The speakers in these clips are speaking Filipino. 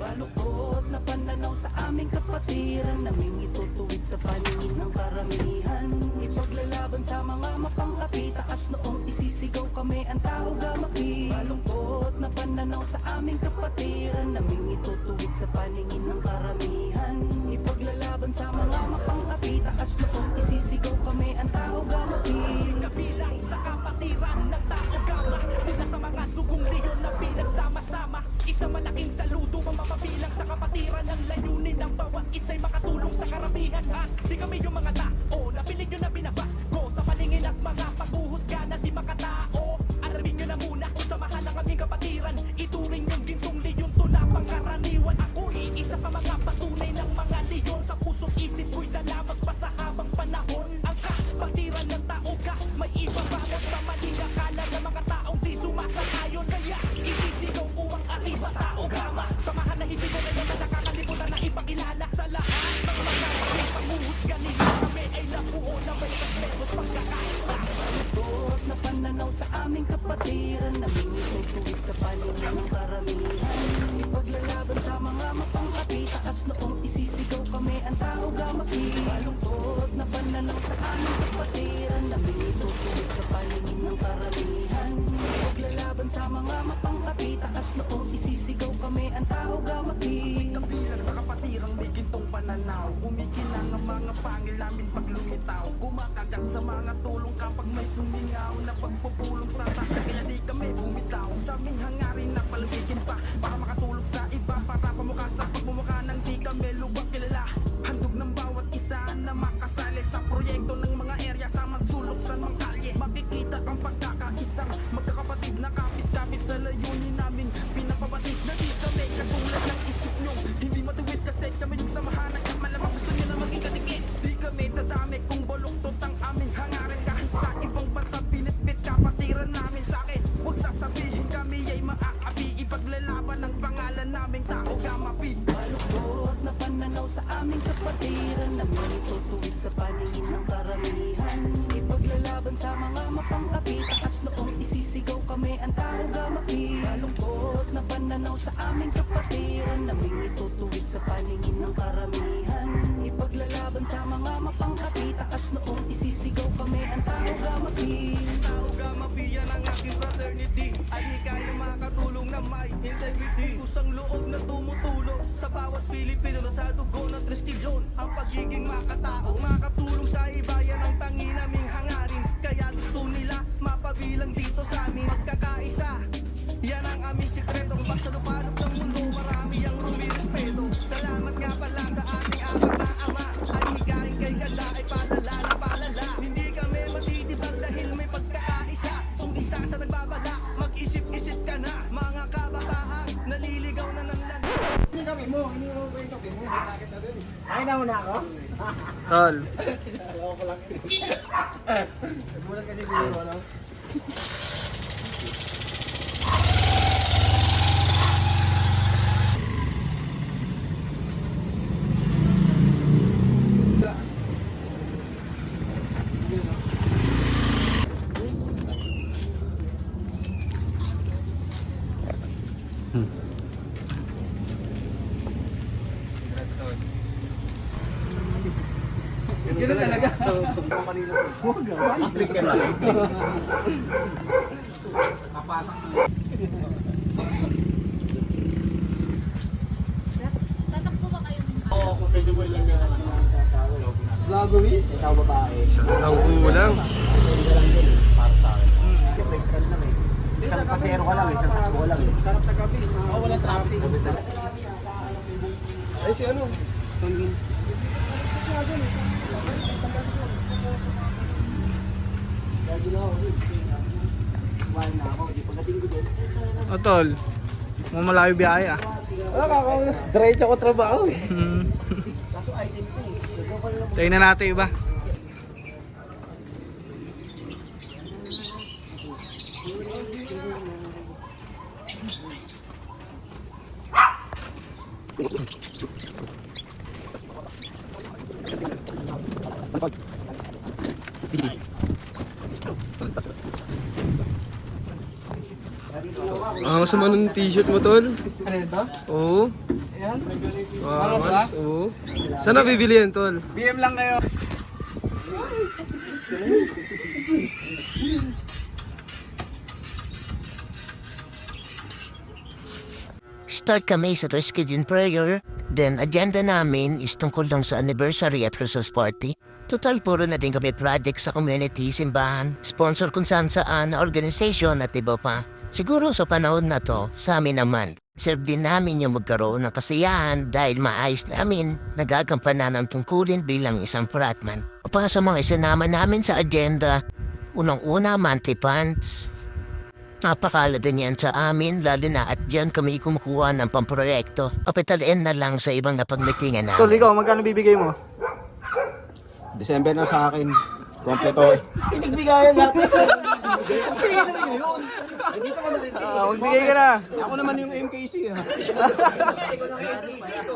Baluktot na pananaw sa aming kapatiran, naming itutuwid sa paningin ng karamihan. Ipaglalaban sa mga mapangkapi, taas noong isisigaw kami ang tao gamapi. Baluktot na pananaw sa aming kapatiran, naming itutuwid sa paningin ng karamihan. Ipaglalaban sa mga mapangkapi, taas noong isisigaw kami ang tao gamapi. Kabilang sa kapatiran ng tao gama, mula sa mga dugong leyon na pinagsama-sama. Isang malaking saludo ang mapabilang sa kapatiran. Ang layunin ng bawat isa'y makatulong sa karamihan. At di kami yung mga tao na pilig nyo na binabago sa paningin at mga paghuhusga na di makatao. Alamin nyo na muna kung samahan ng aming kapatiran. Ituring yung gintong leyon, tula pangkaraniwan. Ako'y isa sa mga patunay ng mga leyon. Sa puso't isip ko'y dala magpasa habang panahon. Ang kapatiran ng tao ka, may ibabalot sa maling akala ng mga taong di sumasang-ayon. Kaya isisigaw ko ang arriba tao gama. Samahan na hindi ko ngayon na nakakalimutan na ipakilala sa lahat ng mga paghuhusga nila. Kami ay labuo na may respeto pagkakaisa. Baluktot na pananaw sa aming kapatiran, naming itutuwid sa paningin ng karamihan. Ipaglalaban sa mga mapangkapi, taas noong isisigaw kami ang tao gamapi. Baluktot na pananaw sa aming kapatiran, naming itutuwid sa paningin ng karamihan. Ipaglalaban sa mga mapangkapi, taas noong isisigaw kami ang tao gamapi. Kabilang sa kapatirang may gintong pananaw, kumikinang ang mga pangil namin pag lumitaw. Kumakagat sa mga tulong kapag may sumingaw na pagpupulong sa taas, kaya di kami bumitaw. Sa aming hangarin na palawigin pa para makatulong sa iba, para pamukha sa pagmumukha ng di kami lubak kilala. Handog ng bawat isa na makasali sa proyekto ng mga area sa magsulok sa mga kalye. Makikita ang pagkakaisang magkakapatid na kapit-kapit sa layunin namin. Pinapabatid na di kami katulad ng isip nyo. Hindi matuwid kasi kami yung samahan at malamang gusto nyo na maging katikit. Di kami dadami kung baluktot ang aming hangarin. Kahit sa ibang bansa pinitbit kapatiran namin sa akin. Huwag sasabihin kami ay maaapi. Ipaglalaban ang pangalan naming tao gamapi. Baluktot na pananaw sa aming kapatiran, naming itutuwid sa paningin ng karamihan. Ipaglalaban sa mga mapangkapi, taas noong isisigaw kami ang tao gamapi. Baluktot na pananaw sa aming kapatiran, naming itutuwid sa paningin ng karamihan. Ipaglalaban sa mga mapangkapi, taas noong isisigaw kami ang tao gamapi. Tao gamapi yan ang aking fraternity. Ay hikaya makatulong na may integrity. Kusang loob na tumutulong sa bawat Pilipino na sa dugo ng Tristigyon. Ang pagiging makatao, makatulong sa iba yan ang tangi naming hangarin. Kaya gusto nila mapabilang dito sa amin magkakaisa. Yan ang aming sikretong pagsalupalop ng mundo. Marami ang rumirespeto. Salamat nga pala sa ating apat na ama. Ay higayin kay ganda ay palala na palala. Hindi kami matitibag dahil may pagkakaisa. Kung isa sa nagbabala, mag-isip-isip ka na. Mga kabataan, naliligaw na ng land. Hindi mo ko yung kape mo. Bakit na rin? Ay, nauna ako? Tol. Alam ko lang. Nagulat kasi dito, ano? Ganun talaga. Huwag naman. Click ka lang. Kapatak mo. Tatakbo ba kayo? Oo, kung pwede mo lang yan. Vloggeries? Ikaw babae. Ang kulang. Para sa akin. Friend lang eh. Isang pasero ka lang eh. Isang takbo ka lang eh. Sarap sa gabi. Oo, walang traffic. Ay, si ano? O tol, mamalayo biyahe ah. Diretso ko trabaho eh. Tingnan natin iba. Angas naman ng t-shirt mo, tol. Ano ito? Oo. Ayan. Angas, oo. Saan nabibili yan, tol? BM lang kayo. Start kami sa Thanksgiving prayer, then agenda namin is tungkol lang sa anniversary at Christmas party. Total puro na din kami project sa community, simbahan, sponsor kung saan na organization at iba pa. Siguro sa panahon na to, sa amin naman, serve din namin yung magkaroon ng kasiyahan dahil maayos namin nagagampanan ng tungkulin bilang isang fratman. O pa sa mga isinama namin sa agenda, unang-una monthly funds. Napakala din yan sa amin, lalo na at dyan kami kumukuha ng pamproyekto. Papitalin na lang sa ibang napagmitingan Tol, namin. ikaw, magkano bibigay mo? December na sa akin. Kompleto eh. Pinagbigayan natin. Magbigay ka na. Ako naman yung MKC ah.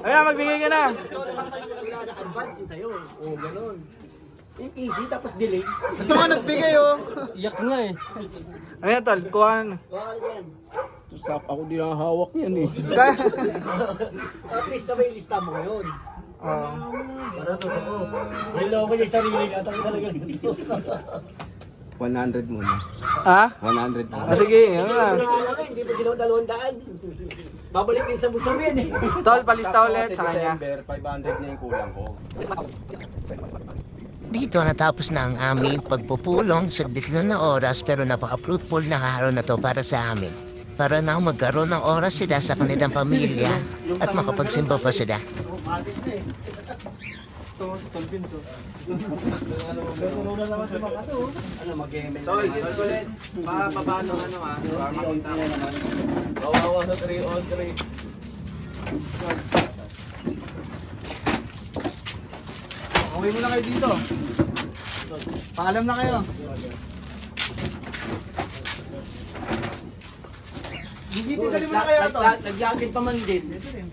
Ayan, magbigay ka na. Advance yun sa'yo. Oo, ganun. Yung easy, tapos delay. Ito nga nagbigay oh. Iyak nga eh. Ayan, tol, kuha na. Baka yan. Sap ako di hawak yan eh. At least sabay lista mo ngayon. Oh. Para totoo. Niloko niya yung sarili ka. Tapos talaga nito. 100 muna. Ah? 100 muna. Ah, sige, ano na. Hindi pa ginawa 200. Babalik din sa busa mo yan eh. Tol, palista ulit sa kanya. December, 500 na yung kulang ko. Dito natapos na ang aming pagpupulong sa na oras pero napaka-fruitful na araw na to para sa amin. Para na magkaroon ng oras sila sa kanilang pamilya at makapagsimba pa sila. Tol, ulit. Paano ano ah. Para makita ko naman. Kawawa sa 3 on 3. Uwi mo na kayo dito. Paalam na kayo. Gigiti, dali mo na kayo ito. Nag-jacket pa man din. Ito rin.